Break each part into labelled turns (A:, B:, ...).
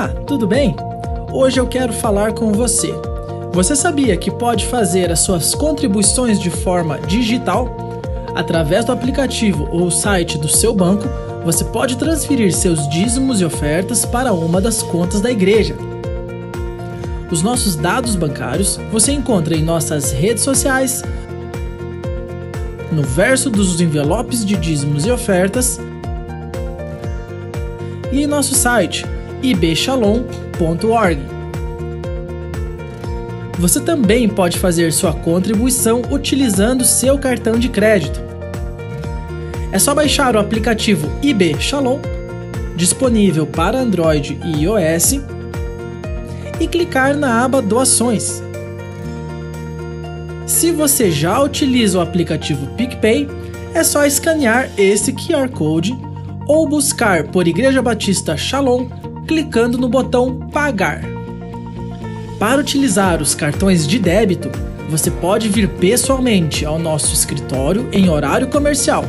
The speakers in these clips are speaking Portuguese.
A: Olá, tudo bem? Hoje eu quero falar com você. Você sabia que pode fazer as suas contribuições de forma digital? Através do aplicativo ou site do seu banco, você pode transferir seus dízimos e ofertas para uma das contas da igreja. Os nossos dados bancários você encontra em nossas redes sociais, no verso dos envelopes de dízimos e ofertas e em nosso site ibshalom.org. Você também pode fazer sua contribuição utilizando seu cartão de crédito. É só baixar o aplicativo IB Shalom, disponível para Android e iOS, e clicar na aba Doações. Se você já utiliza o aplicativo PicPay, é só escanear esse QR Code ou buscar por Igreja Batista Shalom, clicando no botão Pagar. Para utilizar os cartões de débito, você pode vir pessoalmente ao nosso escritório em horário comercial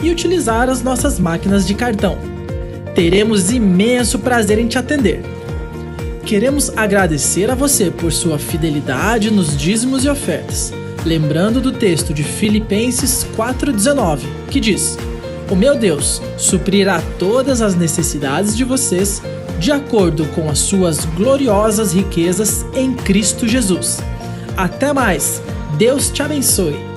A: e utilizar as nossas máquinas de cartão. Teremos imenso prazer em te atender. Queremos agradecer a você por sua fidelidade nos dízimos e ofertas, lembrando do texto de Filipenses 4,19, que diz: "O meu Deus suprirá todas as necessidades de vocês, de acordo com as suas gloriosas riquezas em Cristo Jesus." Até mais! Deus te abençoe!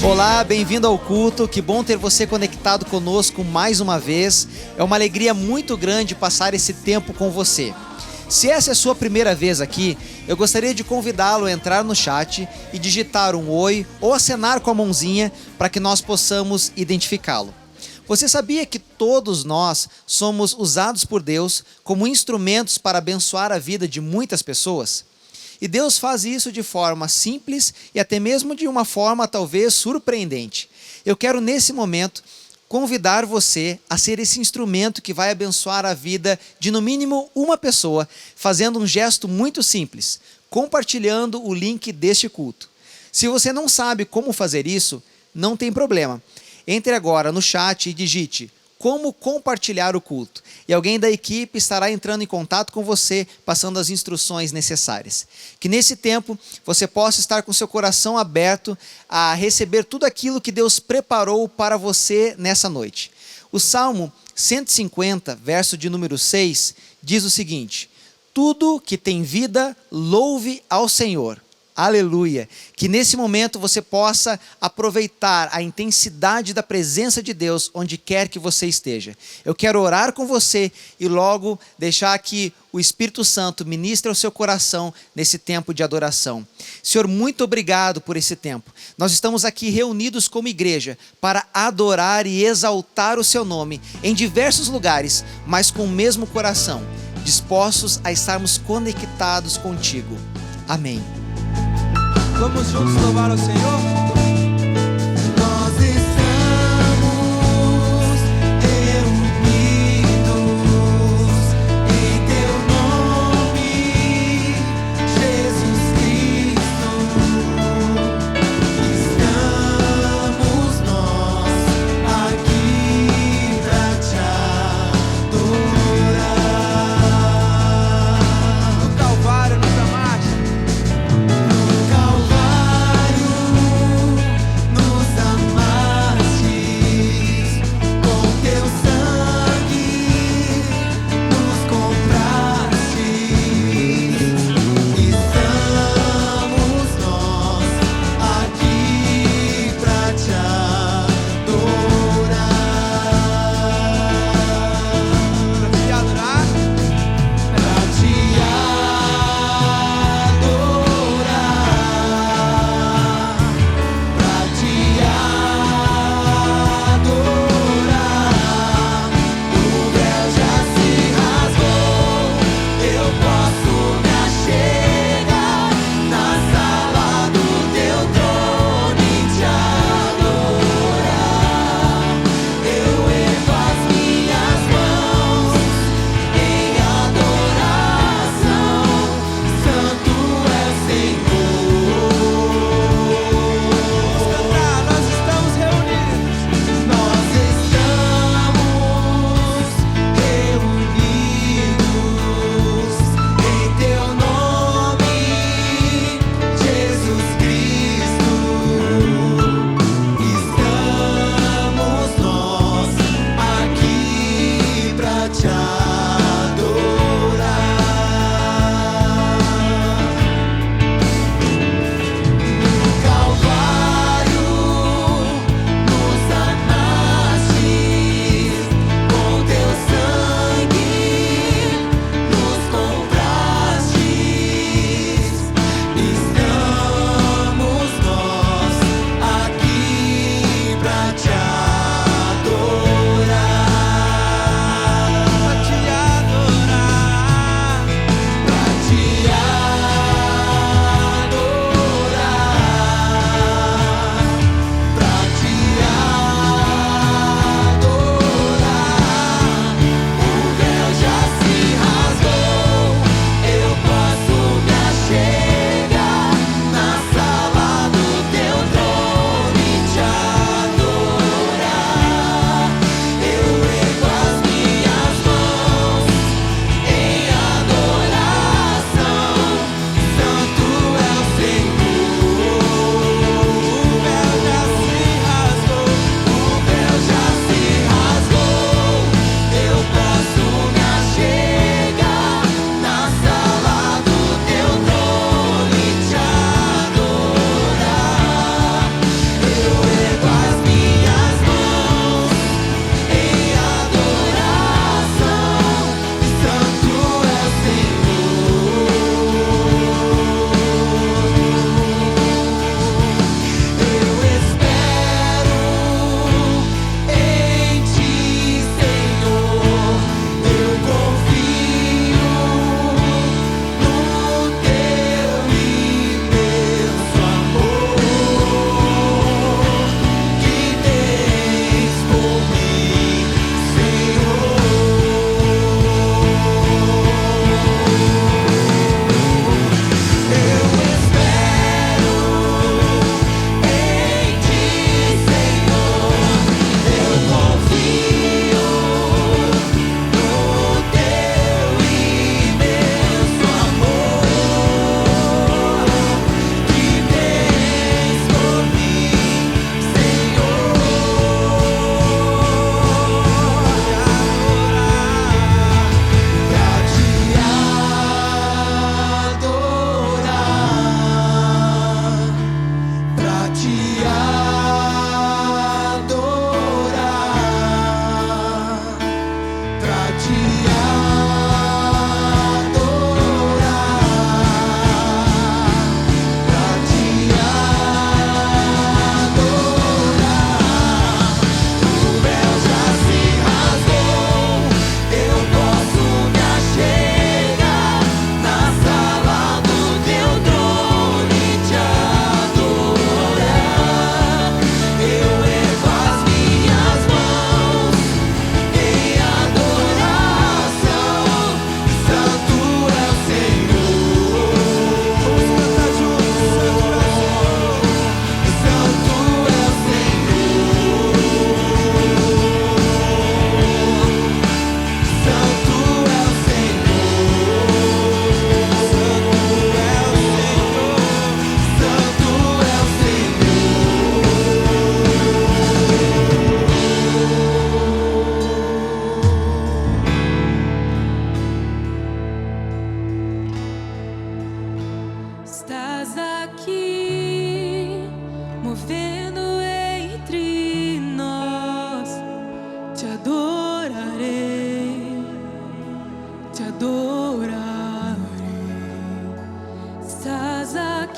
B: Olá, bem-vindo ao culto, que bom ter você conectado conosco mais uma vez. É uma alegria muito grande passar esse tempo com você. Se essa é a sua primeira vez aqui, eu gostaria de convidá-lo a entrar no chat e digitar um oi ou acenar com a mãozinha para que nós possamos identificá-lo. Você sabia que todos nós somos usados por Deus como instrumentos para abençoar a vida de muitas pessoas? E Deus faz isso de forma simples e até mesmo de uma forma talvez surpreendente. Eu quero nesse momento convidar você a ser esse instrumento que vai abençoar a vida de no mínimo uma pessoa, fazendo um gesto muito simples, compartilhando o link deste culto. Se você não sabe como fazer isso, não tem problema. Entre agora no chat e digite "Como compartilhar o culto", e alguém da equipe estará entrando em contato com você, passando as instruções necessárias. Que nesse tempo você possa estar com seu coração aberto a receber tudo aquilo que Deus preparou para você nessa noite. O Salmo 150, verso de número 6, diz o seguinte: "Tudo que tem vida, louve ao Senhor." Aleluia! Que nesse momento você possa aproveitar a intensidade da presença de Deus onde quer que você esteja. Eu quero orar com você e logo deixar que o Espírito Santo ministre ao seu coração nesse tempo de adoração. Senhor, muito obrigado por esse tempo. Nós estamos aqui reunidos como igreja para adorar e exaltar o seu nome em diversos lugares, mas com o mesmo coração, dispostos a estarmos conectados contigo. Amém.
C: Vamos juntos louvar ao Senhor? Nós estamos reunidos em Teu nome, Jesus Cristo. Estamos nós aqui pra Te adorar. No Calvário nos amaste. No Calvário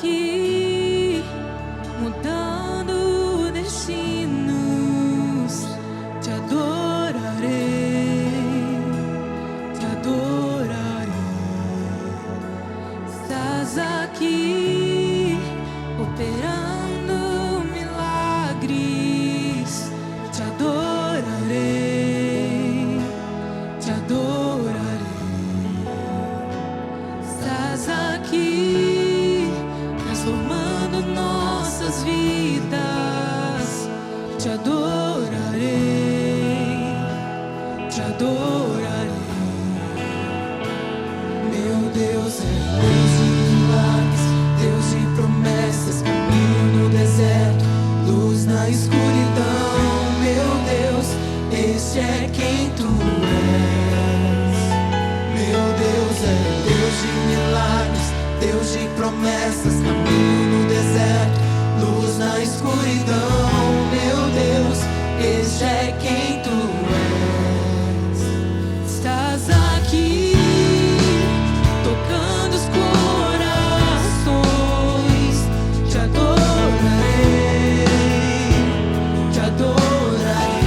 D: aqui, mudando destinos. Te adorarei, te adorarei. Estás aqui, operando milagres. Te adorarei, te adorarei. Estás aqui, transformando nossas vidas. Te adorarei, te adorarei.
C: Meu Deus é Deus de milagres, Deus de promessas, caminho no deserto, luz na escuridão. Meu Deus, este é quem tu és. Meu Deus é Deus de milagres, Deus de promessas, caminho no deserto, luz na escuridão. Meu Deus, este é quem tu és.
D: Estás aqui, tocando os corações. Te adorarei, te adorarei.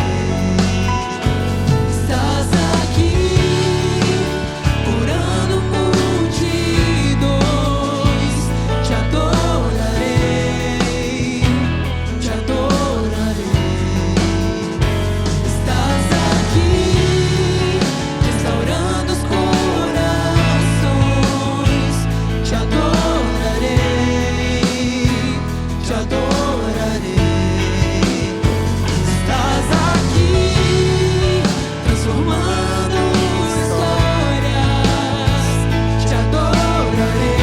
D: Estás aqui, curando multidões. Te adorarei, te adorarei. Estás aqui, restaurando os corações. Te adorarei, te adorarei. Estás aqui, transformando histórias. Te adorarei,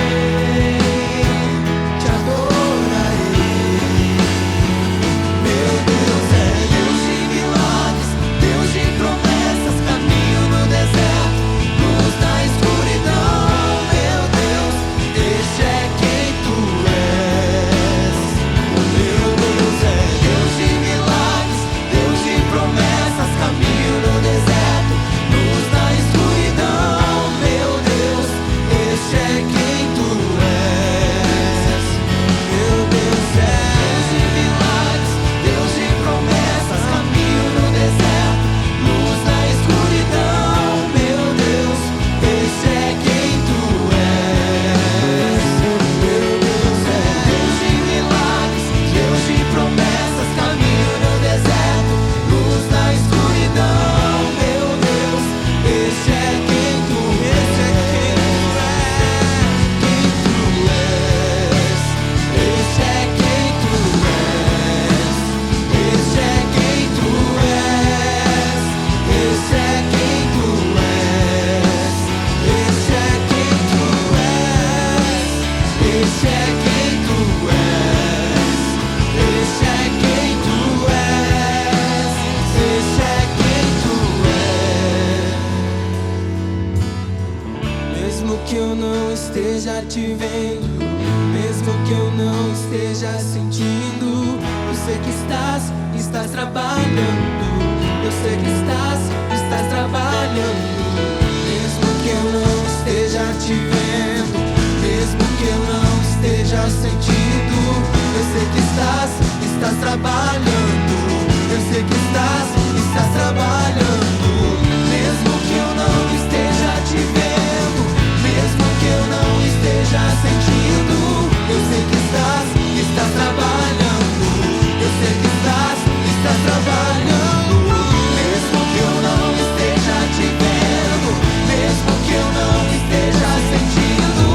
D: te adorarei.
C: Meu Deus é Deus de milagres, Deus de promessas, caminho no deserto, luz na escuridão. Meu Deus, este é quem tu és. Meu Deus é Deus de milagres, Deus de promessas, caminho no deserto, luz na escuridão. Meu Deus, este é quem tu és. Meu Deus é Deus de milagres, Deus de promessas, caminho no deserto, luz na escuridão. Meu Deus, este é quem tu és. Meu Deus é Deus de milagres, Deus de promessas, caminho no deserto, luz na escuridão. Meu Deus, este é quem tu és. Quem tu és. Este é quem tu és. Este é quem tu és. Este é quem tu és. Este é quem tu és. Este é quem tu és. Este é quem tu és. Este é quem tu és. Mesmo que eu não esteja te vendo, mesmo que eu não esteja sentindo, eu sei que estás trabalhando. Eu sei que estás trabalhando. Mesmo que eu não esteja te vendo, mesmo que eu não esteja sentindo, eu sei que estás trabalhando. Eu sei que estás trabalhando. Mesmo que eu não esteja te vendo, mesmo que eu não esteja sentindo, eu sei que estás trabalhando. Eu sei que estás trabalhando. Mesmo que eu não esteja te vendo, mesmo que eu não esteja sentindo,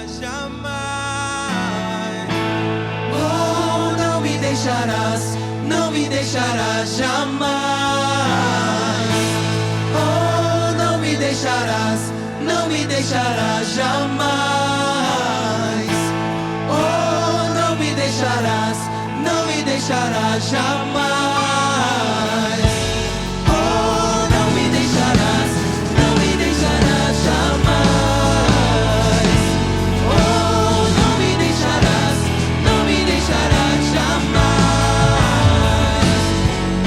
D: jamais. Oh, não me deixarás, não me deixarás jamais. Oh, não me deixarás, não me deixarás jamais. Oh, não me deixarás, não me deixarás jamais. Oh, não me deixarás, não me deixarás jamais. Oh, não me deixarás, não me deixarás jamais.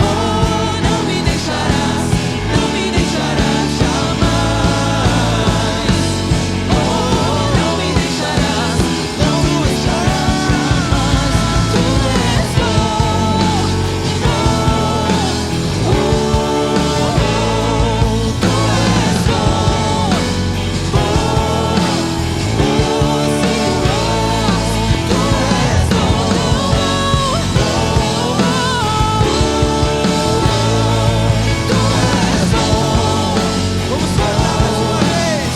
D: Oh, não me deixarás, não me deixarás jamais. Oh, não me deixarás, não me deixarás jamais. Tu és bom, tu és bom, vamos cantar mais uma vez.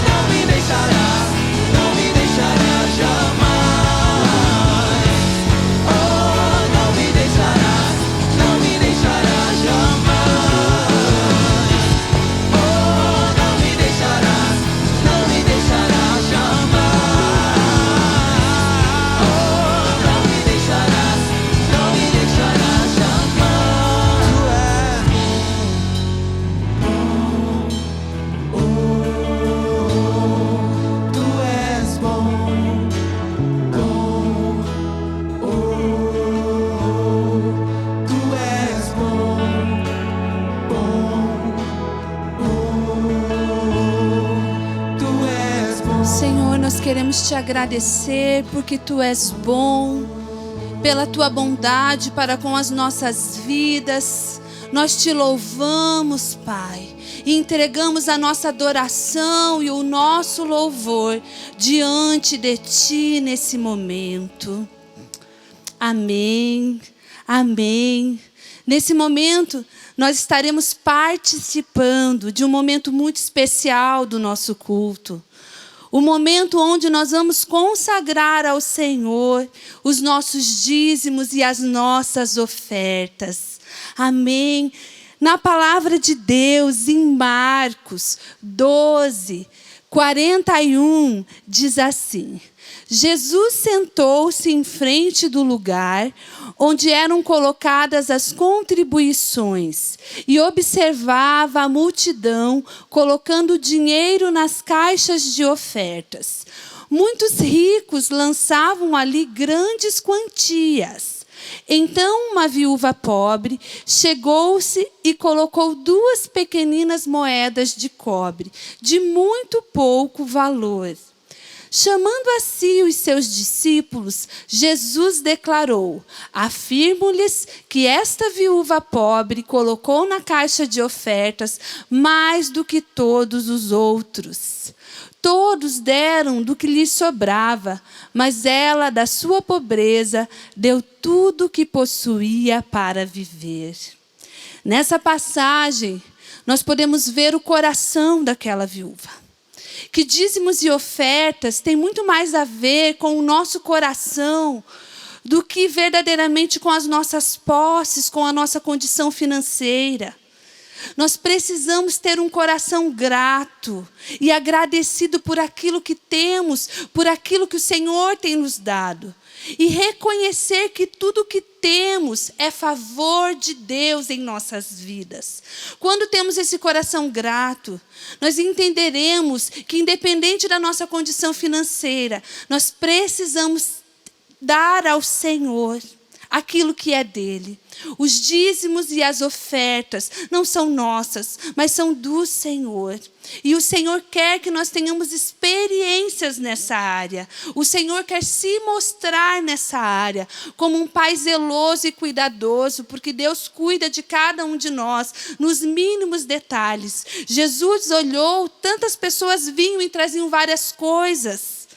D: Não me deixarás, não me deixarás jamais. Oh, não me deixarás, não me deixarás jamais. Oh, não me deixarás, não me deixarás jamais. Oh, não me deixarás, não me deixarás jamais. Tu és bom, tu és bom, tu és bom.
E: Senhor, nós queremos te agradecer porque tu és bom, pela tua bondade para com as nossas vidas. Nós te louvamos, Pai, e entregamos a nossa adoração e o nosso louvor diante de ti nesse momento. Amém, amém. Nesse momento, nós estaremos participando de um momento muito especial do nosso culto. O momento onde nós vamos consagrar ao Senhor os nossos dízimos e as nossas ofertas. Amém. Na palavra de Deus, em Marcos 12, 41, diz assim: Jesus sentou-se em frente do lugar onde eram colocadas as contribuições e observava a multidão colocando dinheiro nas caixas de ofertas. Muitos ricos lançavam ali grandes quantias. Então uma viúva pobre chegou-se e colocou 2 pequeninas moedas de cobre, de muito pouco valor. Chamando a si os seus discípulos, Jesus declarou: afirmo-lhes que esta viúva pobre colocou na caixa de ofertas mais do que todos os outros. Todos deram do que lhes sobrava, mas ela, da sua pobreza, deu tudo o que possuía para viver. Nessa passagem, nós podemos ver o coração daquela viúva. Que dízimos e ofertas têm muito mais a ver com o nosso coração do que verdadeiramente com as nossas posses, com a nossa condição financeira. Nós precisamos ter um coração grato e agradecido por aquilo que temos, por aquilo que o Senhor tem nos dado. E reconhecer que tudo que temos é favor de Deus em nossas vidas. Quando temos esse coração grato, nós entenderemos que, independente da nossa condição financeira, nós precisamos dar ao Senhor aquilo que é dele. Os dízimos e as ofertas não são nossas, mas são do Senhor. E o Senhor quer que nós tenhamos experiências nessa área. O Senhor quer se mostrar nessa área como um Pai zeloso e cuidadoso, porque Deus cuida de cada um de nós nos mínimos detalhes. Jesus olhou, tantas pessoas vinham e traziam várias coisas.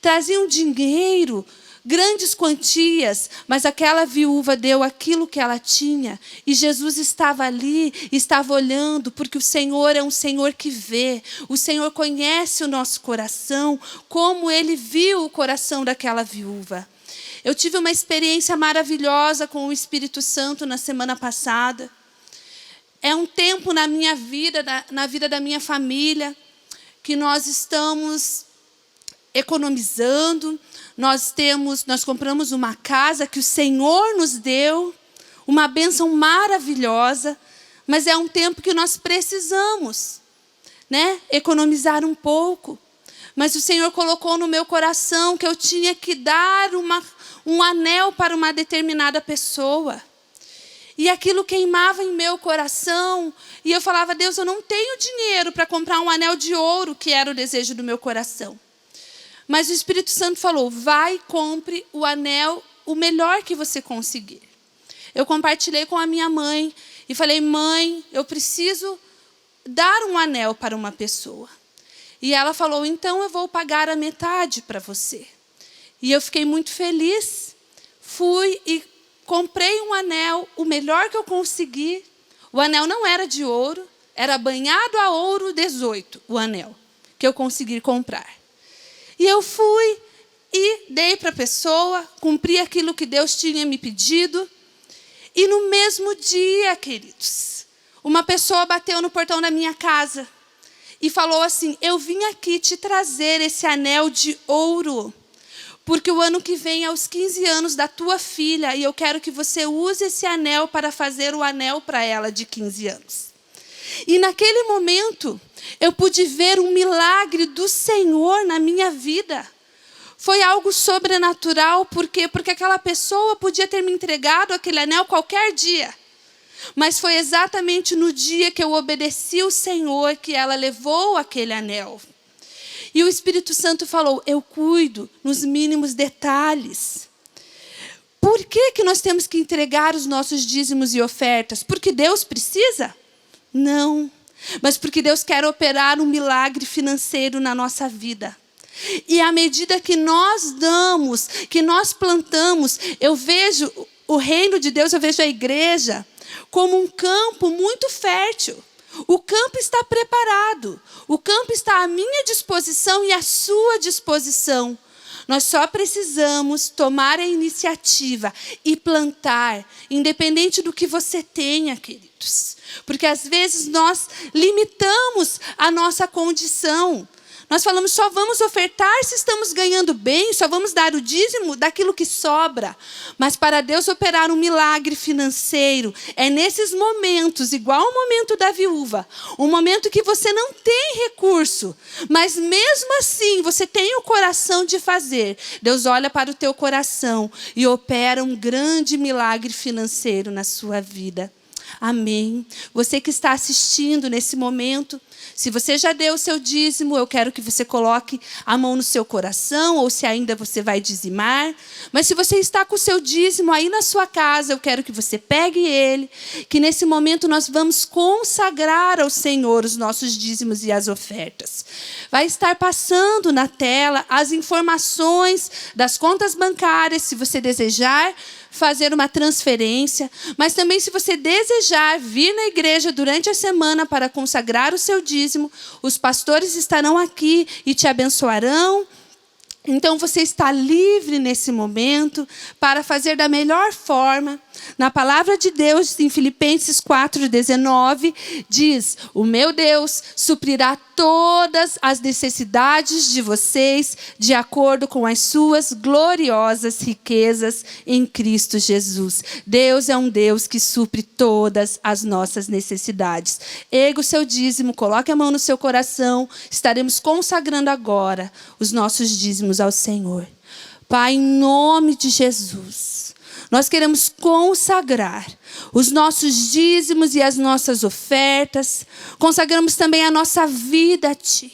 E: Traziam dinheiro, grandes quantias, mas aquela viúva deu aquilo que ela tinha. E Jesus estava ali, estava olhando, porque o Senhor é um Senhor que vê. O Senhor conhece o nosso coração, como Ele viu o coração daquela viúva. Eu tive uma experiência maravilhosa com o Espírito Santo na semana passada. É um tempo na minha vida, na vida da minha família, que nós estamos economizando. Nós compramos uma casa que o Senhor nos deu, uma bênção maravilhosa, mas é um tempo que nós precisamos, né, economizar um pouco. Mas o Senhor colocou no meu coração que eu tinha que dar um anel para uma determinada pessoa. E aquilo queimava em meu coração. E eu falava, Deus, eu não tenho dinheiro para comprar um anel de ouro, que era o desejo do meu coração. Mas o Espírito Santo falou, vai, compre o anel, o melhor que você conseguir. Eu compartilhei com a minha mãe e falei, mãe, eu preciso dar um anel para uma pessoa. E ela falou, então eu vou pagar a metade para você. E eu fiquei muito feliz. Fui e comprei um anel, o melhor que eu consegui. O anel não era de ouro, era banhado a ouro 18, o anel que eu consegui comprar. E eu fui e dei para a pessoa, cumpri aquilo que Deus tinha me pedido. E no mesmo dia, queridos, uma pessoa bateu no portão da minha casa e falou assim, eu vim aqui te trazer esse anel de ouro, porque o ano que vem é os 15 anos da tua filha e eu quero que você use esse anel para fazer o anel para ela de 15 anos. E naquele momento, eu pude ver um milagre do Senhor na minha vida. Foi algo sobrenatural, por quê? Porque aquela pessoa podia ter me entregado aquele anel qualquer dia. Mas foi exatamente no dia que eu obedeci o Senhor que ela levou aquele anel. E o Espírito Santo falou, eu cuido nos mínimos detalhes. Por que nós temos que entregar os nossos dízimos e ofertas? Porque Deus precisa? Não. Mas porque Deus quer operar um milagre financeiro na nossa vida. E à medida que nós damos, que nós plantamos, eu vejo o reino de Deus, eu vejo a igreja como um campo muito fértil. O campo está preparado. O campo está à minha disposição e à sua disposição. Nós só precisamos tomar a iniciativa e plantar, independente do que você tenha, queridos. Porque às vezes nós limitamos a nossa condição. Nós falamos, só vamos ofertar se estamos ganhando bem, só vamos dar o dízimo daquilo que sobra. Mas para Deus operar um milagre financeiro, é nesses momentos, igual o momento da viúva, um momento que você não tem recurso, mas mesmo assim você tem o coração de fazer. Deus olha para o teu coração e opera um grande milagre financeiro na sua vida. Amém. Você que está assistindo nesse momento, se você já deu o seu dízimo, eu quero que você coloque a mão no seu coração, ou se ainda você vai dizimar. Mas se você está com o seu dízimo aí na sua casa, eu quero que você pegue ele, que nesse momento nós vamos consagrar ao Senhor os nossos dízimos e as ofertas. Vai estar passando na tela as informações das contas bancárias, se você desejar fazer uma transferência, mas também se você desejar vir na igreja durante a semana para consagrar o seu dízimo, os pastores estarão aqui e te abençoarão. Então você está livre nesse momento para fazer da melhor forma. Na palavra de Deus, em Filipenses 4:19, diz, o meu Deus suprirá todas as necessidades de vocês de acordo com as suas gloriosas riquezas em Cristo Jesus. Deus é um Deus que supre todas as nossas necessidades. Erga o seu dízimo, coloque a mão no seu coração. Estaremos consagrando agora os nossos dízimos ao Senhor. Pai, em nome de Jesus, nós queremos consagrar os nossos dízimos e as nossas ofertas. Consagramos também a nossa vida a Ti.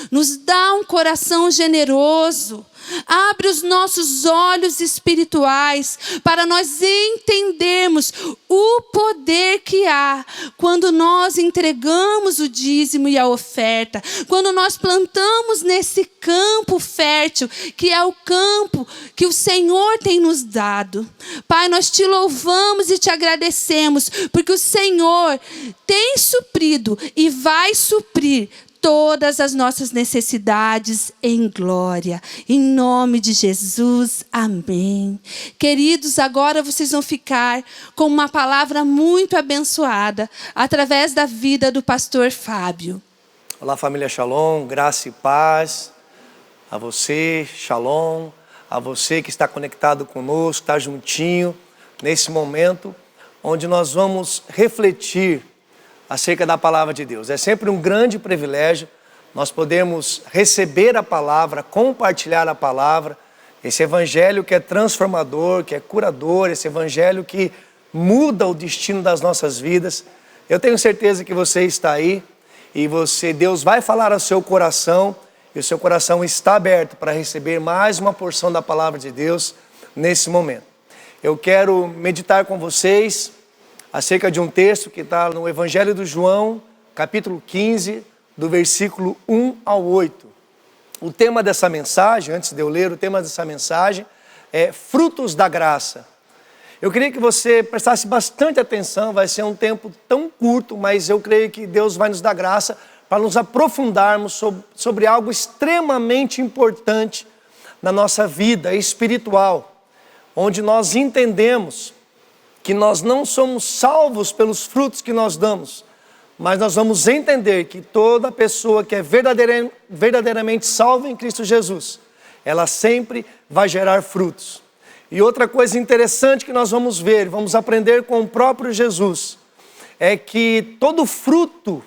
E: Nos dá um coração generoso Abre os nossos olhos espirituais para nós entendermos o poder que há quando nós entregamos o dízimo e a oferta, quando nós plantamos nesse campo fértil, que é o campo que o Senhor tem nos dado. Pai, nós te louvamos e te agradecemos, porque o Senhor tem suprido e vai suprir todas as nossas necessidades em glória. Em nome de Jesus, amém. Queridos, agora vocês vão ficar com uma palavra muito abençoada através da vida do pastor Fábio.
F: Olá, família Shalom, graça e paz a você, Shalom, a você que está conectado conosco, está juntinho nesse momento onde nós vamos refletir acerca da palavra de Deus. É sempre um grande privilégio nós podemos receber a palavra, compartilhar a palavra, esse evangelho que é transformador, que é curador, esse evangelho que muda o destino das nossas vidas. Eu tenho certeza que você está aí e Deus vai falar ao seu coração e o seu coração está aberto para receber mais uma porção da palavra de Deus nesse momento. Eu quero meditar com vocês acerca de um texto que está no Evangelho do João, capítulo 15, do versículo 1 ao 8. O tema dessa mensagem, antes de eu ler, o tema dessa mensagem é frutos da graça. Eu queria que você prestasse bastante atenção, vai ser um tempo tão curto, mas eu creio que Deus vai nos dar graça para nos aprofundarmos sobre algo extremamente importante na nossa vida espiritual, onde nós entendemos que nós não somos salvos pelos frutos que nós damos, mas nós vamos entender que toda pessoa que é verdadeiramente salva em Cristo Jesus, ela sempre vai gerar frutos. E outra coisa interessante que nós vamos ver, vamos aprender com o próprio Jesus, é que todo fruto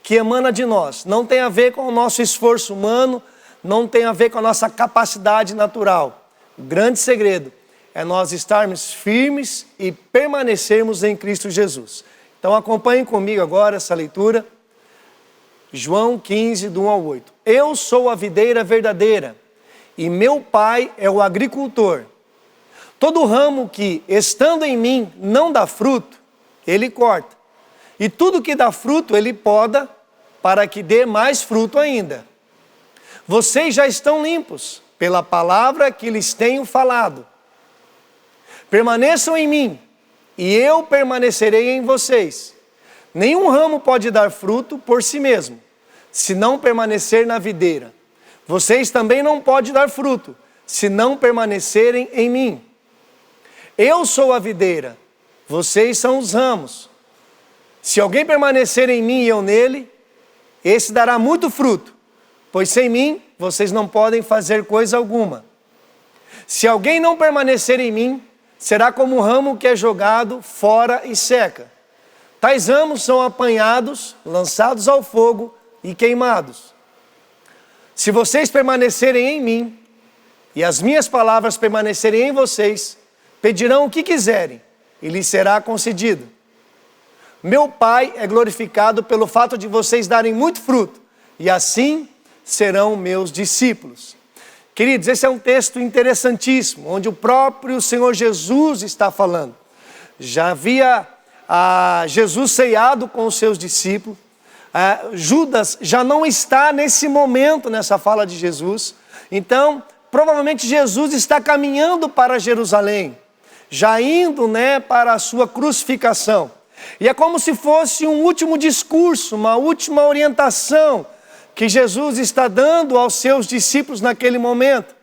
F: que emana de nós não tem a ver com o nosso esforço humano, não tem a ver com a nossa capacidade natural. O grande segredo é nós estarmos firmes e permanecermos em Cristo Jesus. Então acompanhem comigo agora essa leitura. João 15, do 1 ao 8. Eu sou a videira verdadeira e meu pai é o agricultor. Todo ramo que, estando em mim, não dá fruto, ele corta. E tudo que dá fruto, ele poda, para que dê mais fruto ainda. Vocês já estão limpos pela palavra que lhes tenho falado. Permaneçam em mim, e eu permanecerei em vocês. Nenhum ramo pode dar fruto por si mesmo, se não permanecer na videira. Vocês também não podem dar fruto, se não permanecerem em mim. Eu sou a videira, vocês são os ramos. Se alguém permanecer em mim e eu nele, esse dará muito fruto, pois sem mim vocês não podem fazer coisa alguma. Se alguém não permanecer em mim, será como um ramo que é jogado fora e seca. Tais ramos são apanhados, lançados ao fogo e queimados. Se vocês permanecerem em mim, e as minhas palavras permanecerem em vocês, pedirão o que quiserem, e lhes será concedido. Meu Pai é glorificado pelo fato de vocês darem muito fruto, e assim serão meus discípulos. Queridos, esse é um texto interessantíssimo, onde o próprio Senhor Jesus está falando. Já havia Jesus ceado com os seus discípulos. Judas já não está nesse momento, nessa fala de Jesus. Então, provavelmente Jesus está caminhando para Jerusalém, já indo, para a sua crucificação. E é como se fosse um último discurso, uma última orientação que Jesus está dando aos seus discípulos naquele momento.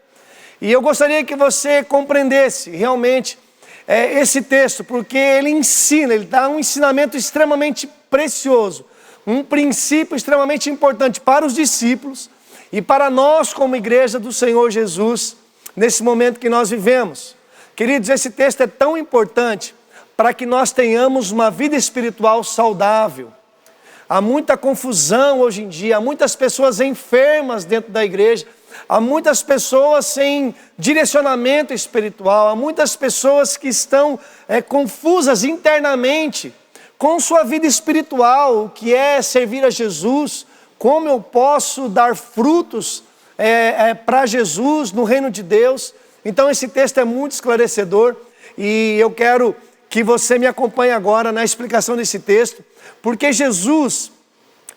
F: E eu gostaria que você compreendesse realmente esse texto, porque ele ensina, ele dá um ensinamento extremamente precioso, um princípio extremamente importante para os discípulos e para nós como igreja do Senhor Jesus, nesse momento que nós vivemos. Queridos, esse texto é tão importante para que nós tenhamos uma vida espiritual saudável. Há muita confusão hoje em dia, há muitas pessoas enfermas dentro da igreja, há muitas pessoas sem direcionamento espiritual, há muitas pessoas que estão confusas internamente com sua vida espiritual, o que é servir a Jesus, como eu posso dar frutos para Jesus, no reino de Deus. Então esse texto é muito esclarecedor e eu quero que você me acompanhe agora na explicação desse texto, porque Jesus,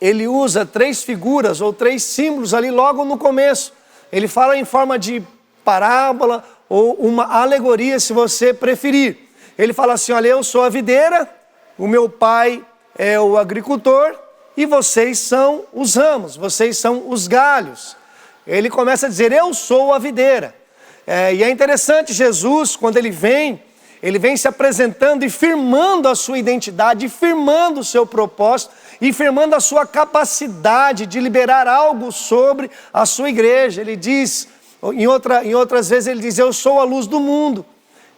F: ele usa 3 figuras ou 3 símbolos ali logo no começo. Ele fala em forma de parábola ou uma alegoria, se você preferir. Ele fala assim, olha, eu sou a videira, o meu pai é o agricultor e vocês são os ramos, vocês são os galhos. Ele começa a dizer, eu sou a videira. E é interessante, Jesus, quando ele vem se apresentando e firmando a sua identidade, firmando o seu propósito e firmando a sua capacidade de liberar algo sobre a sua igreja. Ele diz, em outras vezes ele diz, eu sou a luz do mundo,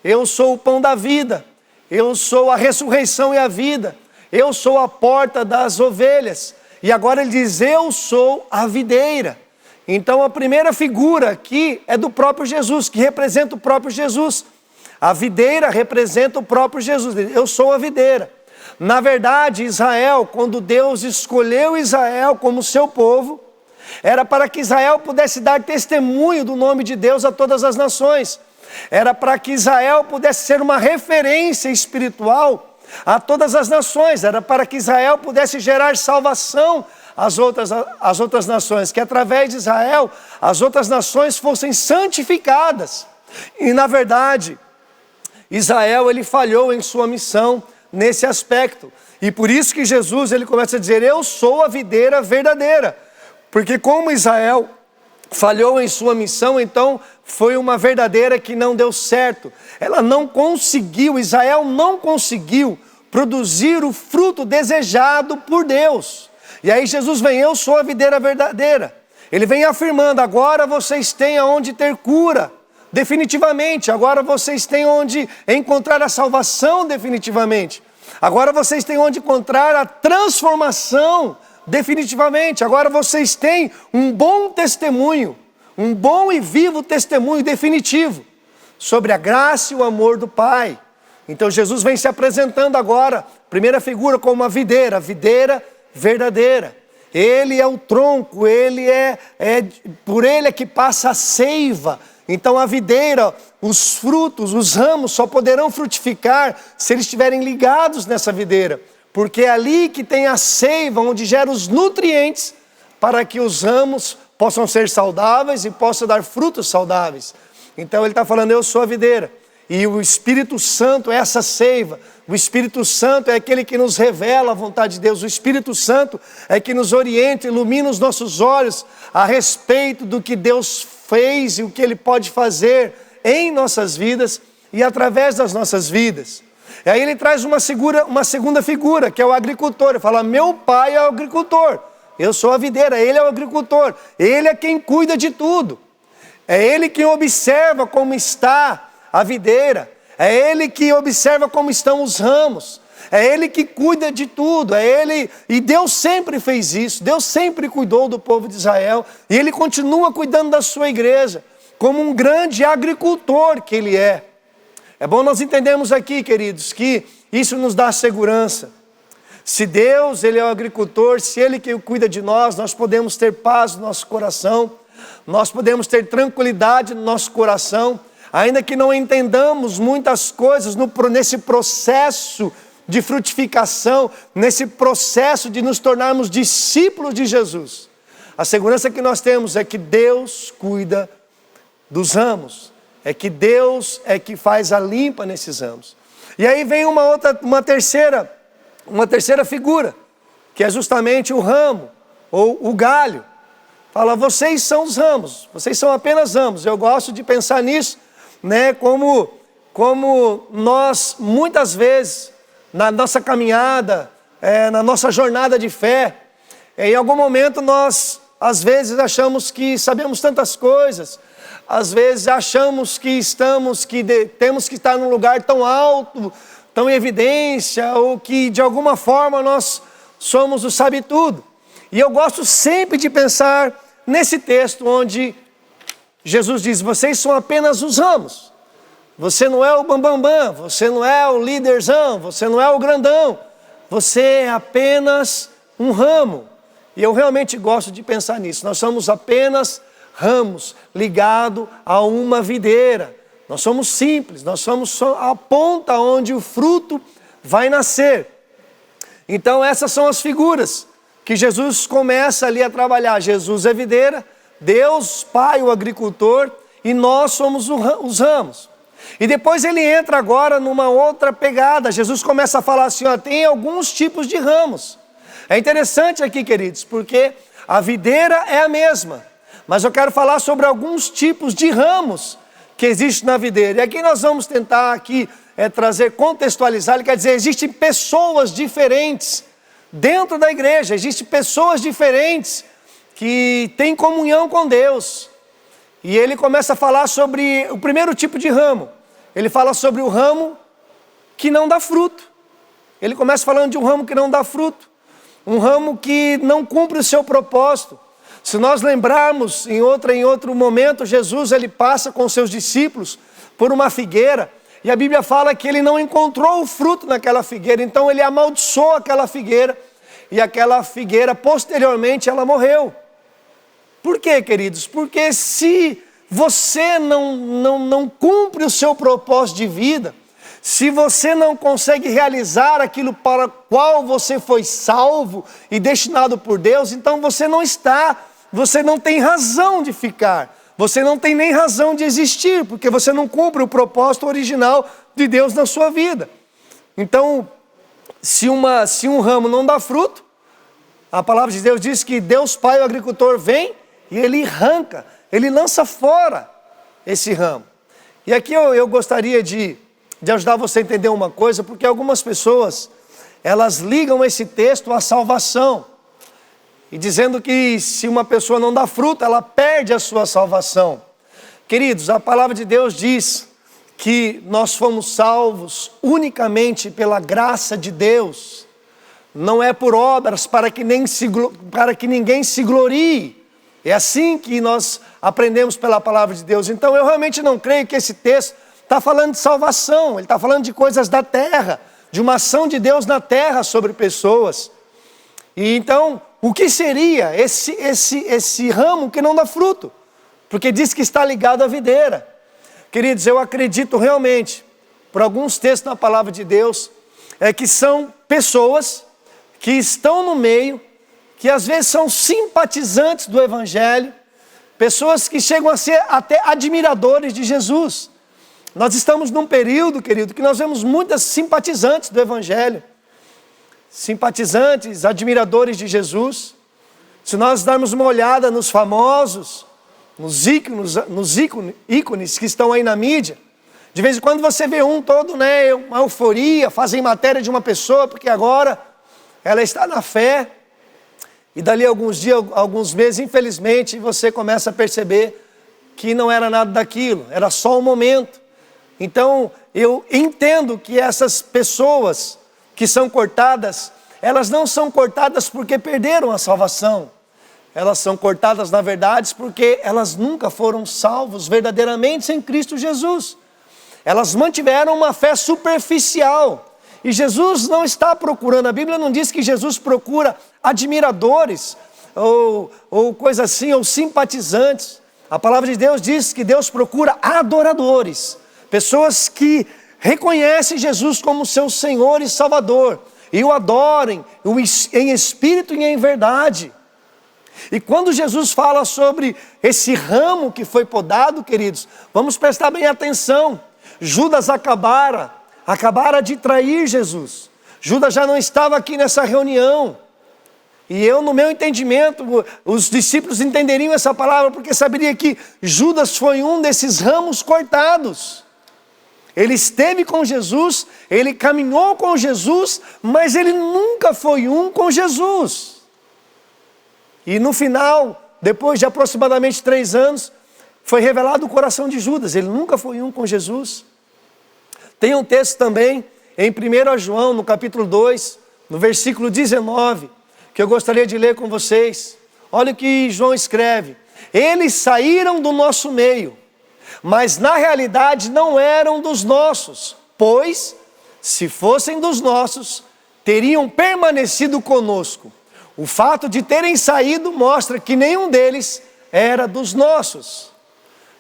F: eu sou o pão da vida, eu sou a ressurreição e a vida, eu sou a porta das ovelhas. E agora ele diz, eu sou a videira. Então a primeira figura aqui é do próprio Jesus, que representa o próprio Jesus. A videira representa o próprio Jesus, eu sou a videira. Na verdade, Israel, quando Deus escolheu Israel como seu povo, era para que Israel pudesse dar testemunho do nome de Deus a todas as nações. Era para que Israel pudesse ser uma referência espiritual a todas as nações. Era para que Israel pudesse gerar salvação às outras nações. Que através de Israel, as outras nações fossem santificadas. E na verdade, Israel, ele falhou em sua missão nesse aspecto. E por isso que Jesus, ele começa a dizer, eu sou a videira verdadeira. Porque como Israel falhou em sua missão, então foi uma verdadeira que não deu certo. Ela não conseguiu, Israel não conseguiu produzir o fruto desejado por Deus. E aí Jesus vem, eu sou a videira verdadeira. Ele vem afirmando, agora vocês têm aonde ter cura, definitivamente. Agora vocês têm onde encontrar a salvação, definitivamente. Agora vocês têm onde encontrar a transformação, definitivamente. Agora vocês têm um bom testemunho, um bom e vivo testemunho definitivo sobre a graça e o amor do Pai. Então Jesus vem se apresentando agora, primeira figura como a videira verdadeira. Ele é o tronco, por ele é que passa a seiva. Então a videira, os frutos, os ramos só poderão frutificar se eles estiverem ligados nessa videira. Porque é ali que tem a seiva, onde gera os nutrientes para que os ramos possam ser saudáveis e possam dar frutos saudáveis. Então ele está falando, eu sou a videira. E o Espírito Santo é essa seiva. O Espírito Santo é aquele que nos revela a vontade de Deus. O Espírito Santo é que nos orienta, ilumina os nossos olhos a respeito do que Deus fez e o que Ele pode fazer em nossas vidas e através das nossas vidas. E aí ele traz uma segunda figura, que é o agricultor. Ele fala, meu pai é o agricultor, eu sou a videira, ele é o agricultor. Ele é quem cuida de tudo. É ele quem observa como está a videira. É ele que observa como estão os ramos. É ele que cuida de tudo. É ele, e Deus sempre fez isso. Deus sempre cuidou do povo de Israel. E ele continua cuidando da sua igreja, como um grande agricultor que ele é. É bom nós entendermos aqui, queridos, que isso nos dá segurança. Se Deus, ele é o agricultor, se ele que cuida de nós, nós podemos ter paz no nosso coração, nós podemos ter tranquilidade no nosso coração, ainda que não entendamos muitas coisas nesse processo de frutificação, nesse processo de nos tornarmos discípulos de Jesus. A segurança que nós temos é que Deus cuida dos ramos, é que Deus é que faz a limpa nesses ramos. E aí vem uma terceira figura, que é justamente o ramo, ou o galho. Fala, vocês são os ramos, vocês são apenas ramos. Eu gosto de pensar nisso, né, como nós, muitas vezes, na nossa caminhada, na nossa jornada de fé, em algum momento nós, às vezes, achamos que sabemos tantas coisas, às vezes achamos que temos que estar num lugar tão alto, tão em evidência, ou que de alguma forma nós somos o sabe-tudo. E eu gosto sempre de pensar nesse texto onde Jesus diz, vocês são apenas os ramos. Você não é o bambambam, você não é o líderzão, você não é o grandão. Você é apenas um ramo. E eu realmente gosto de pensar nisso. Nós somos apenas ramos ligados a uma videira. Nós somos simples, nós somos só a ponta onde o fruto vai nascer. Então essas são as figuras que Jesus começa ali a trabalhar. Jesus é videira, Deus Pai o agricultor e nós somos os ramos. E depois ele entra agora numa outra pegada. Jesus começa a falar assim, ó, tem alguns tipos de ramos. É interessante aqui, queridos, porque a videira é a mesma, mas eu quero falar sobre alguns tipos de ramos que existem na videira. E aqui nós vamos tentar aqui trazer, contextualizar, ele quer dizer, existem pessoas diferentes dentro da igreja, existem pessoas diferentes que têm comunhão com Deus. E ele começa a falar sobre o primeiro tipo de ramo. Ele fala sobre o ramo que não dá fruto. Ele começa falando de um ramo que não dá fruto. Um ramo que não cumpre o seu propósito. Se nós lembrarmos, em outro momento, Jesus ele passa com seus discípulos por uma figueira. E a Bíblia fala que ele não encontrou o fruto naquela figueira. Então ele amaldiçoou aquela figueira. E aquela figueira, posteriormente, ela morreu. Por quê, queridos? Porque se você não cumpre o seu propósito de vida, se você não consegue realizar aquilo para o qual você foi salvo e destinado por Deus, então você não tem razão de ficar, você não tem nem razão de existir, porque você não cumpre o propósito original de Deus na sua vida. Então, se um ramo não dá fruto, a palavra de Deus diz que Deus Pai, o agricultor, vem e ele arranca, ele lança fora esse ramo. E aqui eu gostaria de ajudar você a entender uma coisa, porque algumas pessoas, elas ligam esse texto à salvação, e dizendo que se uma pessoa não dá fruto, ela perde a sua salvação. Queridos, a palavra de Deus diz que nós fomos salvos unicamente pela graça de Deus, não é por obras para que ninguém se glorie. É assim que nós aprendemos pela palavra de Deus. Então eu realmente não creio que esse texto está falando de salvação, ele está falando de coisas da terra, de uma ação de Deus na terra sobre pessoas. E então, o que seria esse ramo que não dá fruto? Porque diz que está ligado à videira. Queridos, eu acredito realmente, por alguns textos na palavra de Deus, que são pessoas que estão no meio, que às vezes são simpatizantes do Evangelho, pessoas que chegam a ser até admiradores de Jesus. Nós estamos num período, querido, que nós vemos muitas simpatizantes do Evangelho, simpatizantes, admiradores de Jesus. Se nós darmos uma olhada nos famosos, nos ícones que estão aí na mídia, de vez em quando você vê um todo, né, uma euforia, fazem matéria de uma pessoa, porque agora ela está na fé. E dali a alguns dias, alguns meses, infelizmente, você começa a perceber que não era nada daquilo, era só um momento. Então, eu entendo que essas pessoas que são cortadas, elas não são cortadas porque perderam a salvação. Elas são cortadas, na verdade, porque elas nunca foram salvos verdadeiramente em Cristo Jesus. Elas mantiveram uma fé superficial. E Jesus não está procurando, a Bíblia não diz que Jesus procura admiradores, ou coisa assim, ou simpatizantes. A palavra de Deus diz que Deus procura adoradores, pessoas que reconhecem Jesus como seu Senhor e Salvador, e o adorem em espírito e em verdade. E quando Jesus fala sobre esse ramo que foi podado, queridos, vamos prestar bem atenção. Judas acabara de trair Jesus. Judas já não estava aqui nessa reunião. E eu, no meu entendimento, os discípulos entenderiam essa palavra, porque saberiam que Judas foi um desses ramos cortados. Ele esteve com Jesus, ele caminhou com Jesus, mas ele nunca foi um com Jesus. E no final, depois de aproximadamente 3 anos, foi revelado o coração de Judas. Ele nunca foi um com Jesus. Tem um texto também, em 1 João, no capítulo 2, no versículo 19, que eu gostaria de ler com vocês. Olha o que João escreve. Eles saíram do nosso meio, mas na realidade não eram dos nossos, pois, se fossem dos nossos, teriam permanecido conosco. O fato de terem saído mostra que nenhum deles era dos nossos.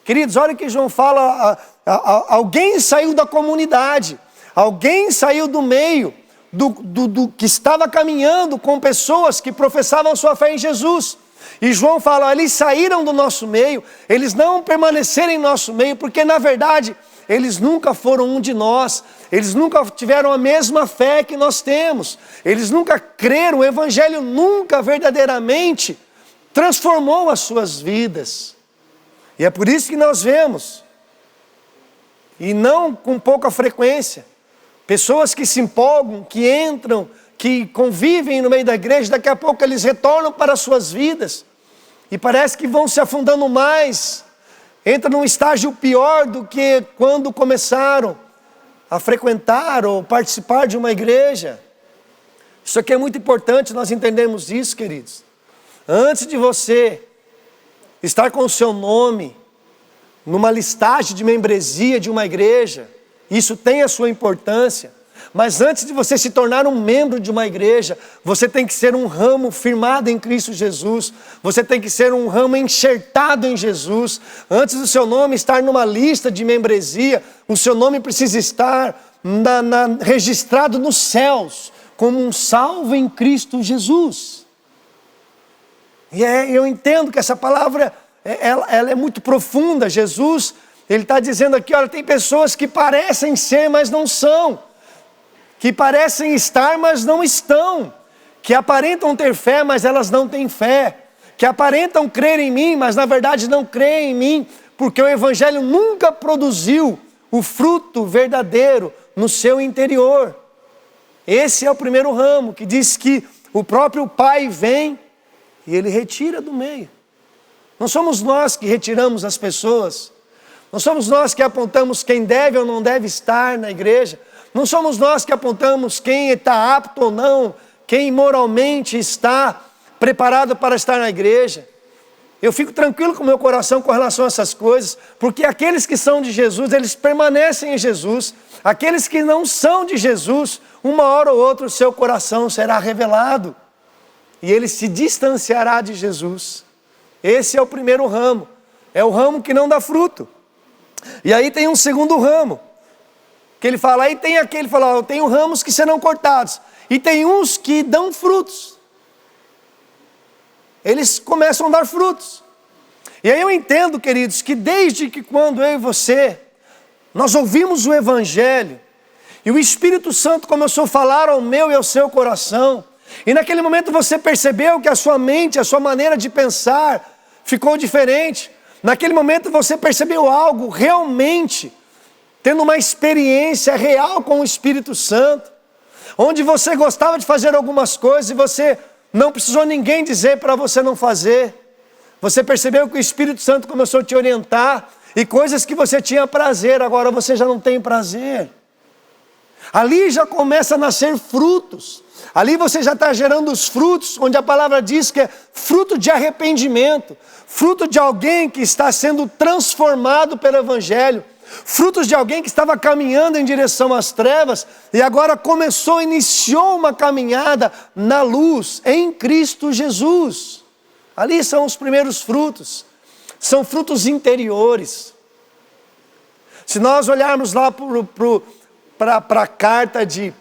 F: Queridos, olha o que João fala, alguém saiu da comunidade, alguém saiu do meio, que estava caminhando com pessoas que professavam sua fé em Jesus. E João fala, eles saíram do nosso meio, eles não permaneceram em nosso meio, porque na verdade eles nunca foram um de nós, eles nunca tiveram a mesma fé que nós temos, eles nunca creram, o Evangelho nunca verdadeiramente transformou as suas vidas. E é por isso que nós vemos, e não com pouca frequência, pessoas que se empolgam, que entram, que convivem no meio da igreja, daqui a pouco eles retornam para as suas vidas, e parece que vão se afundando mais, entram num estágio pior do que quando começaram a frequentar ou participar de uma igreja. Isso aqui é muito importante nós entendermos isso, queridos. Antes de você estar com o seu nome numa listagem de membresia de uma igreja, isso tem a sua importância, mas antes de você se tornar um membro de uma igreja, você tem que ser um ramo firmado em Cristo Jesus, você tem que ser um ramo enxertado em Jesus. Antes do seu nome estar numa lista de membresia, o seu nome precisa estar registrado nos céus, como um salvo em Cristo Jesus. E eu entendo que essa palavra, ela é muito profunda. Jesus, ele está dizendo aqui, olha, tem pessoas que parecem ser, mas não são, que parecem estar, mas não estão, que aparentam ter fé, mas elas não têm fé, que aparentam crer em mim, mas na verdade não creem em mim, porque o Evangelho nunca produziu o fruto verdadeiro no seu interior. Esse é o primeiro ramo, que diz que o próprio Pai vem e ele retira do meio. Não somos nós que retiramos as pessoas, não somos nós que apontamos quem deve ou não deve estar na igreja, não somos nós que apontamos quem está apto ou não, quem moralmente está preparado para estar na igreja. Eu fico tranquilo com o meu coração com relação a essas coisas, porque aqueles que são de Jesus, eles permanecem em Jesus. Aqueles que não são de Jesus, uma hora ou outra o seu coração será revelado e ele se distanciará de Jesus. Esse é o primeiro ramo, é o ramo que não dá fruto. E aí tem um segundo ramo, que ele fala, aí tem aquele, fala, eu tenho ramos que serão cortados, e tem uns que dão frutos. Eles começam a dar frutos. E aí eu entendo, queridos, que desde que quando eu e você, nós ouvimos o Evangelho, e o Espírito Santo começou a falar ao meu e ao seu coração, e naquele momento você percebeu que a sua mente, a sua maneira de pensar ficou diferente. Naquele momento você percebeu algo realmente, tendo uma experiência real com o Espírito Santo, onde você gostava de fazer algumas coisas e você não precisou ninguém dizer para você não fazer. Você percebeu que o Espírito Santo começou a te orientar, e coisas que você tinha prazer, agora você já não tem prazer. Ali já começa a nascer frutos. Ali você já está gerando os frutos, onde a palavra diz que é fruto de arrependimento, fruto de alguém que está sendo transformado pelo Evangelho, frutos de alguém que estava caminhando em direção às trevas e agora iniciou uma caminhada na luz, em Cristo Jesus. Ali são os primeiros frutos, são frutos interiores. Se nós olharmos lá para a carta de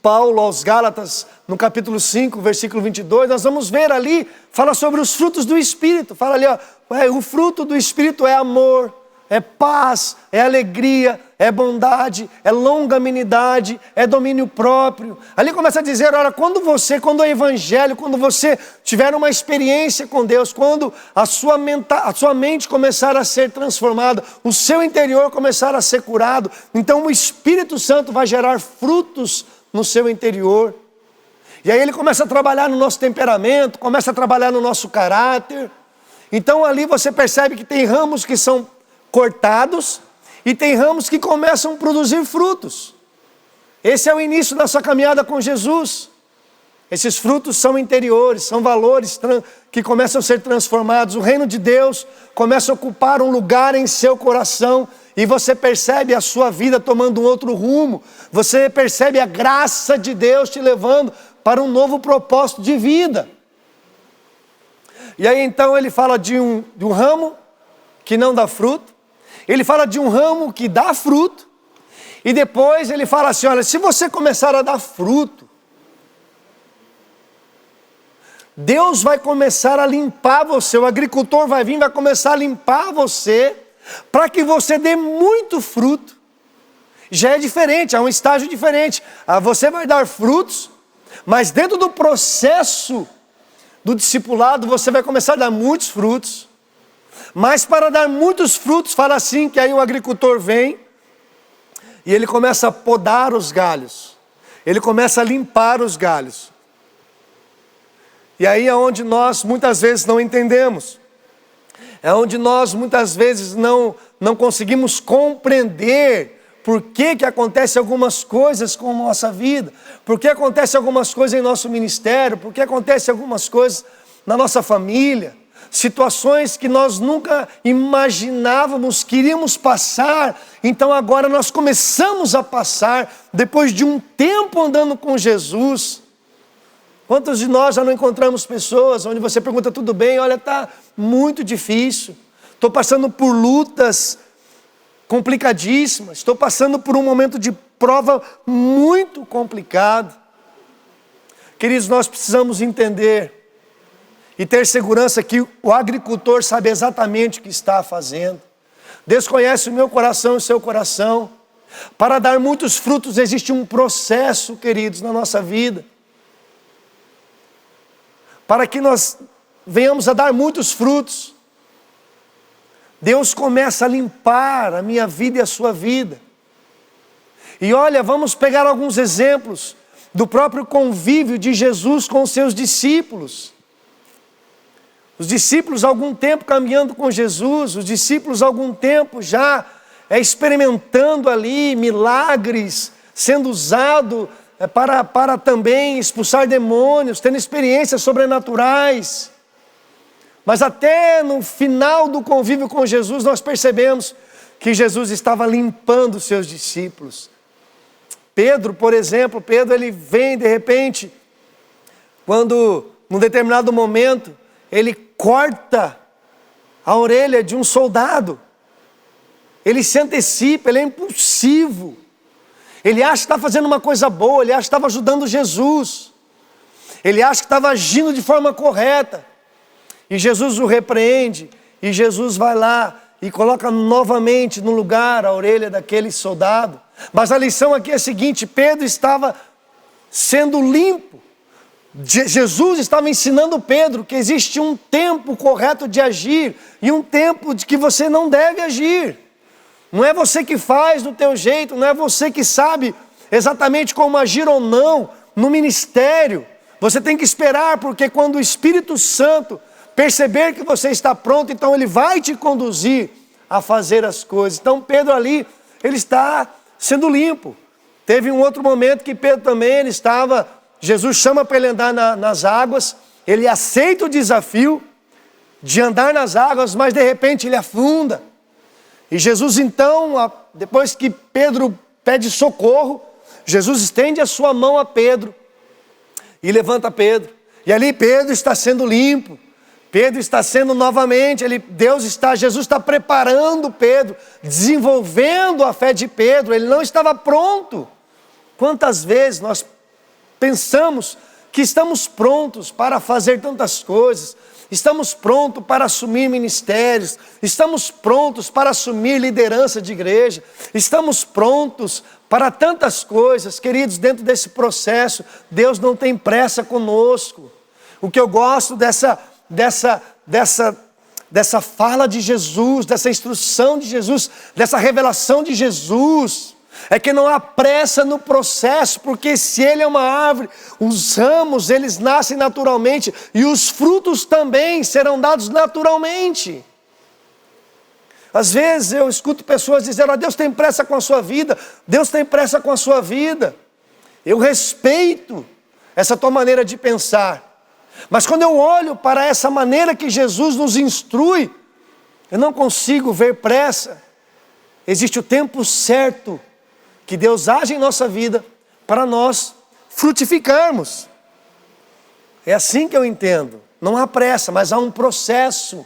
F: Paulo aos Gálatas, no capítulo 5, versículo 22, nós vamos ver ali, fala sobre os frutos do Espírito, fala ali, o fruto do Espírito é amor, é paz, é alegria, é bondade, é longanimidade, é domínio próprio. Ali começa a dizer, olha, quando o Evangelho, quando você tiver uma experiência com Deus, quando a sua mente começar a ser transformada, o seu interior começar a ser curado, então o Espírito Santo vai gerar frutos no seu interior. E aí ele começa a trabalhar no nosso temperamento, começa a trabalhar no nosso caráter. Então ali você percebe que tem ramos que são cortados e tem ramos que começam a produzir frutos. Esse é o início da sua caminhada com Jesus. Esses frutos são interiores, são valores que começam a ser transformados. O reino de Deus começa a ocupar um lugar em seu coração e você percebe a sua vida tomando um outro rumo. Você percebe a graça de Deus te levando para um novo propósito de vida. E aí então ele fala de um ramo que não dá fruto. Ele fala de um ramo que dá fruto. E depois ele fala assim, olha, se você começar a dar fruto, Deus vai começar a limpar você, o agricultor vai vir, vai começar a limpar você, para que você dê muito fruto. Já é diferente, é um estágio diferente. Você vai dar frutos, mas dentro do processo do discipulado, você vai começar a dar muitos frutos. Mas para dar muitos frutos, fala assim, que aí o agricultor vem, e ele começa a podar os galhos. Ele começa a limpar os galhos. E aí é onde nós muitas vezes não entendemos. É onde nós muitas vezes não conseguimos compreender por que acontece algumas coisas com a nossa vida. Por que acontece algumas coisas em nosso ministério. Por que acontece algumas coisas na nossa família. Situações que nós nunca imaginávamos que iríamos passar. Então agora nós começamos a passar depois de um tempo andando com Jesus. Quantos de nós já não encontramos pessoas onde você pergunta, tudo bem? Olha, está muito difícil. Estou passando por lutas complicadíssimas. Estou passando por um momento de prova muito complicado. Queridos, nós precisamos entender e ter segurança que o agricultor sabe exatamente o que está fazendo. Deus conhece o meu coração e o seu coração. Para dar muitos frutos existe um processo, queridos, na nossa vida. Para que nós venhamos a dar muitos frutos, Deus começa a limpar a minha vida e a sua vida. E olha, vamos pegar alguns exemplos do próprio convívio de Jesus com os seus discípulos. Os discípulos algum tempo caminhando com Jesus, os discípulos algum tempo já experimentando ali milagres, sendo usado para também expulsar demônios, tendo experiências sobrenaturais. Mas até no final do convívio com Jesus, nós percebemos que Jesus estava limpando os seus discípulos. Pedro, por exemplo, ele vem de repente, quando num determinado momento, ele corta a orelha de um soldado. Ele se antecipa, ele é impulsivo. Ele acha que está fazendo uma coisa boa, ele acha que estava ajudando Jesus. Ele acha que estava agindo de forma correta. E Jesus o repreende, e Jesus vai lá e coloca novamente no lugar a orelha daquele soldado. Mas a lição aqui é a seguinte, Pedro estava sendo limpo. Jesus estava ensinando Pedro que existe um tempo correto de agir e um tempo de que você não deve agir. Não é você que faz do teu jeito, não é você que sabe exatamente como agir ou não no ministério. Você tem que esperar, porque quando o Espírito Santo perceber que você está pronto, então ele vai te conduzir a fazer as coisas. Então Pedro ali, ele está sendo limpo. Teve um outro momento que Pedro também, Jesus chama para ele andar nas águas, ele aceita o desafio de andar nas águas, mas de repente ele afunda. E Jesus então, depois que Pedro pede socorro, Jesus estende a sua mão a Pedro e levanta Pedro. E ali Pedro está sendo limpo, Pedro está sendo novamente, Jesus está preparando Pedro, desenvolvendo a fé de Pedro, ele não estava pronto. Quantas vezes nós pensamos que estamos prontos para fazer tantas coisas, estamos prontos para assumir ministérios, estamos prontos para assumir liderança de igreja, estamos prontos para tantas coisas. Queridos, dentro desse processo, Deus não tem pressa conosco. O que eu gosto dessa fala de Jesus, dessa instrução de Jesus, dessa revelação de Jesus, é que não há pressa no processo, porque se ele é uma árvore, os ramos eles nascem naturalmente e os frutos também serão dados naturalmente. Às vezes eu escuto pessoas dizendo, Deus tem pressa com a sua vida, Deus tem pressa com a sua vida. Eu respeito essa tua maneira de pensar, mas quando eu olho para essa maneira que Jesus nos instrui, eu não consigo ver pressa. Existe o tempo certo que Deus age em nossa vida para nós frutificarmos. É assim que eu entendo. não há pressa, mas há um processo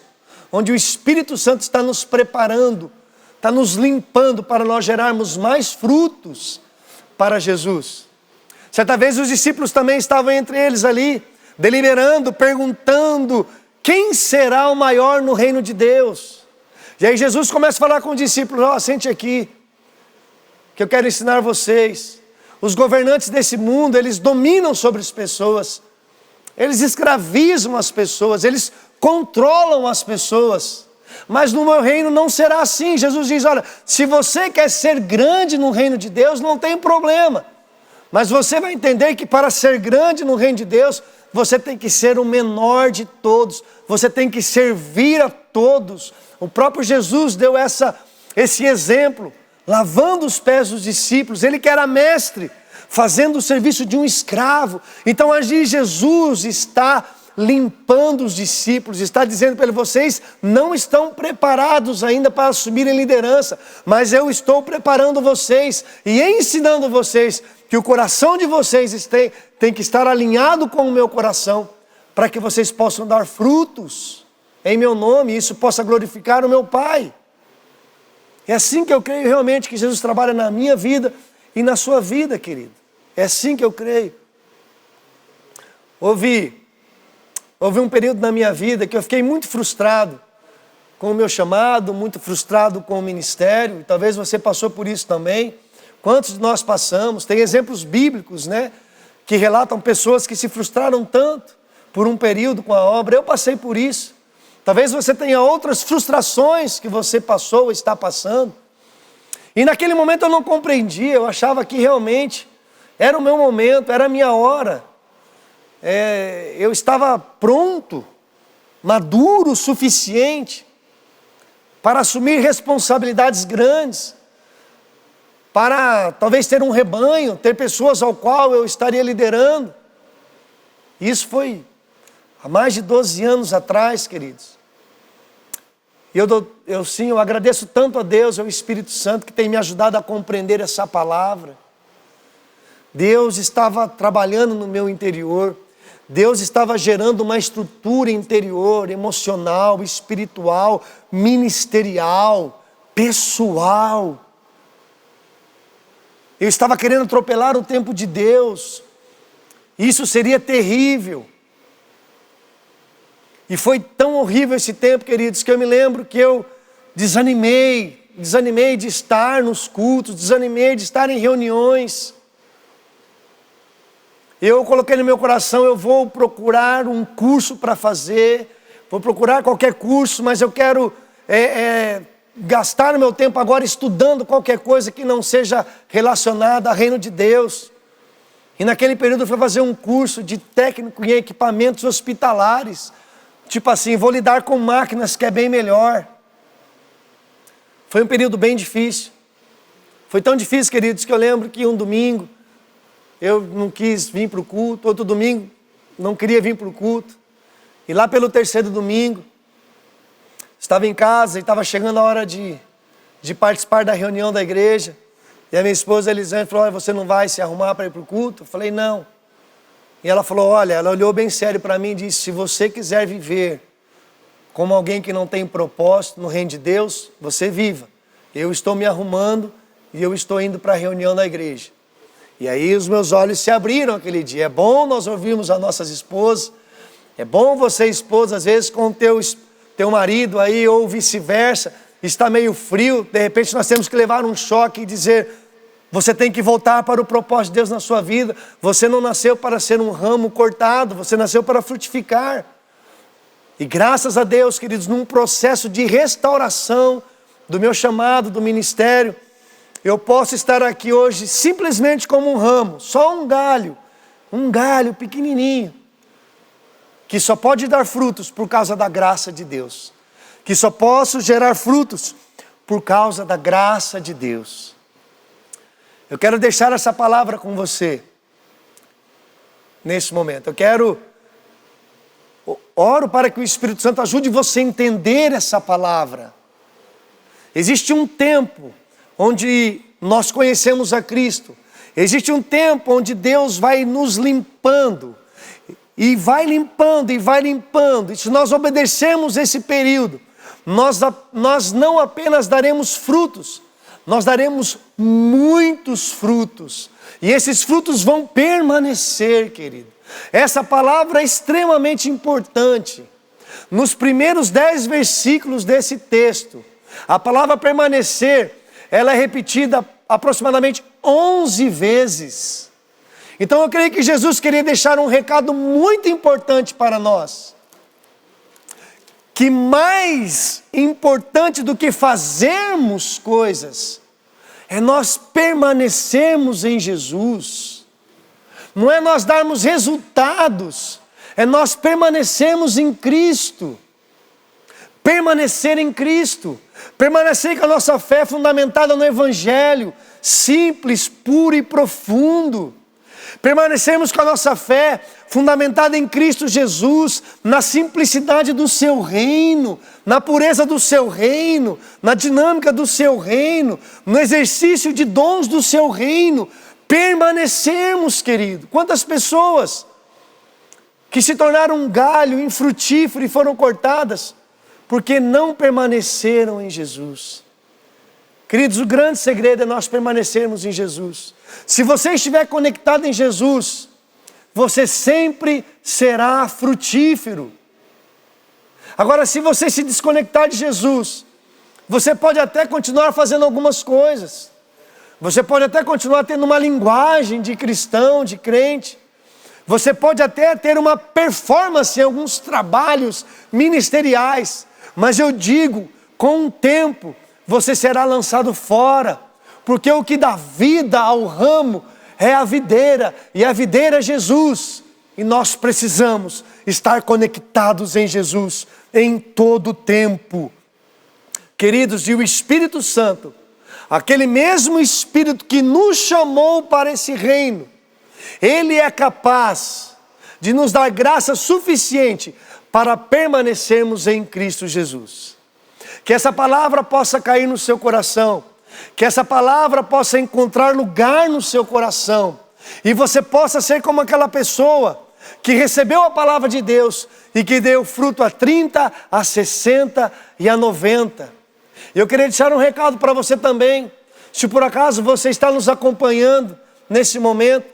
F: onde o Espírito Santo está nos preparando, está nos limpando para nós gerarmos mais frutos para Jesus. Certa vez os discípulos também estavam entre eles ali, deliberando, perguntando: quem será o maior no reino de Deus? E aí Jesus começa a falar com os discípulos: ó, sente aqui, que eu quero ensinar vocês. Os governantes desse mundo, eles dominam sobre as pessoas, eles escravizam as pessoas, eles controlam as pessoas. Mas no meu reino não será assim. Jesus diz: olha, se você quer ser grande no reino de Deus, não tem problema. Mas você vai entender que para ser grande no reino de Deus, você tem que ser o menor de todos. Você tem que servir a todos. O próprio Jesus deu esse exemplo, lavando os pés dos discípulos. Ele que era mestre, fazendo o serviço de um escravo. Então ali Jesus está limpando os discípulos, está dizendo para eles: vocês não estão preparados ainda para assumirem liderança, mas eu estou preparando vocês e ensinando vocês que o coração de vocês tem que estar alinhado com o meu coração, para que vocês possam dar frutos em meu nome, e isso possa glorificar o meu Pai. É assim que eu creio realmente que Jesus trabalha na minha vida e na sua vida, querido. É assim que eu creio. Houve um período na minha vida que eu fiquei muito frustrado com o meu chamado, muito frustrado com o ministério, e talvez você passou por isso também. Quantos de nós passamos? Tem exemplos bíblicos, né, que relatam pessoas que se frustraram tanto por um período com a obra. Eu passei por isso. Talvez você tenha outras frustrações que você passou ou está passando. E naquele momento eu não compreendia, eu achava que realmente era o meu momento, era a minha hora. Eu estava pronto, maduro o suficiente para assumir responsabilidades grandes, para talvez ter um rebanho, ter pessoas ao qual eu estaria liderando. Isso foi há mais de 12 anos atrás, queridos. E eu agradeço tanto a Deus, ao Espírito Santo, que tem me ajudado a compreender essa palavra. Deus estava trabalhando no meu interior. Deus estava gerando uma estrutura interior, emocional, espiritual, ministerial, pessoal. Eu estava querendo atropelar o tempo de Deus. Isso seria terrível. E foi tão horrível esse tempo, queridos, que eu me lembro que eu desanimei de estar nos cultos, desanimei de estar em reuniões. Eu coloquei no meu coração: eu vou procurar um curso para fazer, vou procurar qualquer curso, mas eu quero gastar o meu tempo agora estudando qualquer coisa que não seja relacionada ao reino de Deus. E naquele período eu fui fazer um curso de técnico em equipamentos hospitalares. Tipo assim, vou lidar com máquinas, que é bem melhor. Foi um período bem difícil. Foi tão difícil, queridos, que eu lembro que um domingo eu não quis vir para o culto, outro domingo não queria vir para o culto. E lá pelo terceiro domingo, estava em casa e estava chegando a hora de participar da reunião da igreja. E a minha esposa Elisângela falou: olha, você não vai se arrumar para ir para o culto? Eu falei: não. E ela falou: olha, ela olhou bem sério para mim e disse: se você quiser viver como alguém que não tem propósito no reino de Deus, você viva. Eu estou me arrumando e eu estou indo para a reunião da igreja. E aí os meus olhos se abriram aquele dia. É bom nós ouvirmos as nossas esposas. É bom você, esposa, às vezes com o teu marido aí, ou vice-versa, está meio frio, de repente nós temos que levar um choque e dizer: você tem que voltar para o propósito de Deus na sua vida. Você não nasceu para ser um ramo cortado, você nasceu para frutificar. E graças a Deus, queridos, num processo de restauração do meu chamado, do ministério, eu posso estar aqui hoje simplesmente como um ramo, só um galho pequenininho, que só pode dar frutos por causa da graça de Deus, que só posso gerar frutos por causa da graça de Deus. Eu quero deixar essa palavra com você nesse momento. Oro para que o Espírito Santo ajude você a entender essa palavra. Existe um tempo onde nós conhecemos a Cristo. Existe um tempo onde Deus vai nos limpando. e vai limpando, e vai limpando. E se nós obedecermos esse período, nós não apenas daremos frutos, nós daremos muitos frutos. E esses frutos vão permanecer, querido. Essa palavra é extremamente importante. Nos primeiros 10 versículos desse texto, a palavra permanecer, ela é repetida aproximadamente 11 vezes. Então eu creio que Jesus queria deixar um recado muito importante para nós. Que mais importante do que fazermos coisas, é nós permanecermos em Jesus. Não é nós darmos resultados, é nós permanecermos em Cristo. Permanecer em Cristo. Permanecer com a nossa fé fundamentada no Evangelho, simples, puro e profundo. Permanecermos com a nossa fé fundamentada em Cristo Jesus, na simplicidade do seu reino, na pureza do seu reino, na dinâmica do seu reino, no exercício de dons do seu reino. Permanecermos, querido. Quantas pessoas que se tornaram um galho infrutífero e foram cortadas porque não permaneceram em Jesus. Queridos, o grande segredo é nós permanecermos em Jesus. Se você estiver conectado em Jesus, você sempre será frutífero. Agora, se você se desconectar de Jesus, você pode até continuar fazendo algumas coisas. Você pode até continuar tendo uma linguagem de cristão, de crente. Você pode até ter uma performance em alguns trabalhos ministeriais. Mas eu digo, com o tempo, você será lançado fora. Porque o que dá vida ao ramo é a videira, e a videira é Jesus. E nós precisamos estar conectados em Jesus em todo o tempo. Queridos, e o Espírito Santo, aquele mesmo Espírito que nos chamou para esse reino, Ele é capaz de nos dar graça suficiente para permanecermos em Cristo Jesus. Que essa palavra possa cair no seu coração, que essa palavra possa encontrar lugar no seu coração, e você possa ser como aquela pessoa que recebeu a palavra de Deus e que deu fruto a 30, a 60 e a 90. Eu queria deixar um recado para você também. Se por acaso você está nos acompanhando nesse momento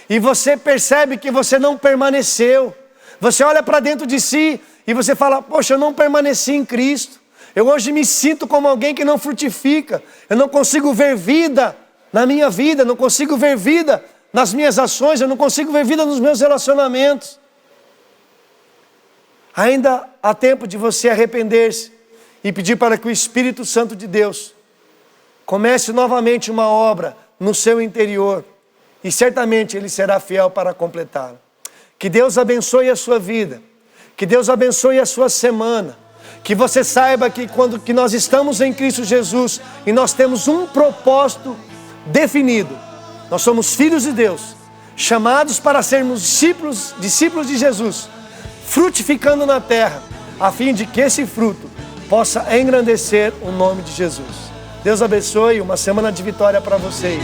F: e você percebe que você não permaneceu, você olha para dentro de si e você fala: poxa, eu não permaneci em Cristo. Eu hoje me sinto como alguém que não frutifica. Eu não consigo ver vida na minha vida, não consigo ver vida nas minhas ações, eu não consigo ver vida nos meus relacionamentos. Ainda há tempo de você arrepender-se e pedir para que o Espírito Santo de Deus comece novamente uma obra no seu interior, e certamente Ele será fiel para completá-la. Que Deus abençoe a sua vida, que Deus abençoe a sua semana, que você saiba que quando que nós estamos em Cristo Jesus e nós temos um propósito definido, nós somos filhos de Deus, chamados para sermos discípulos de Jesus, frutificando na terra, a fim de que esse fruto possa engrandecer o nome de Jesus. Deus abençoe, uma semana de vitória para vocês.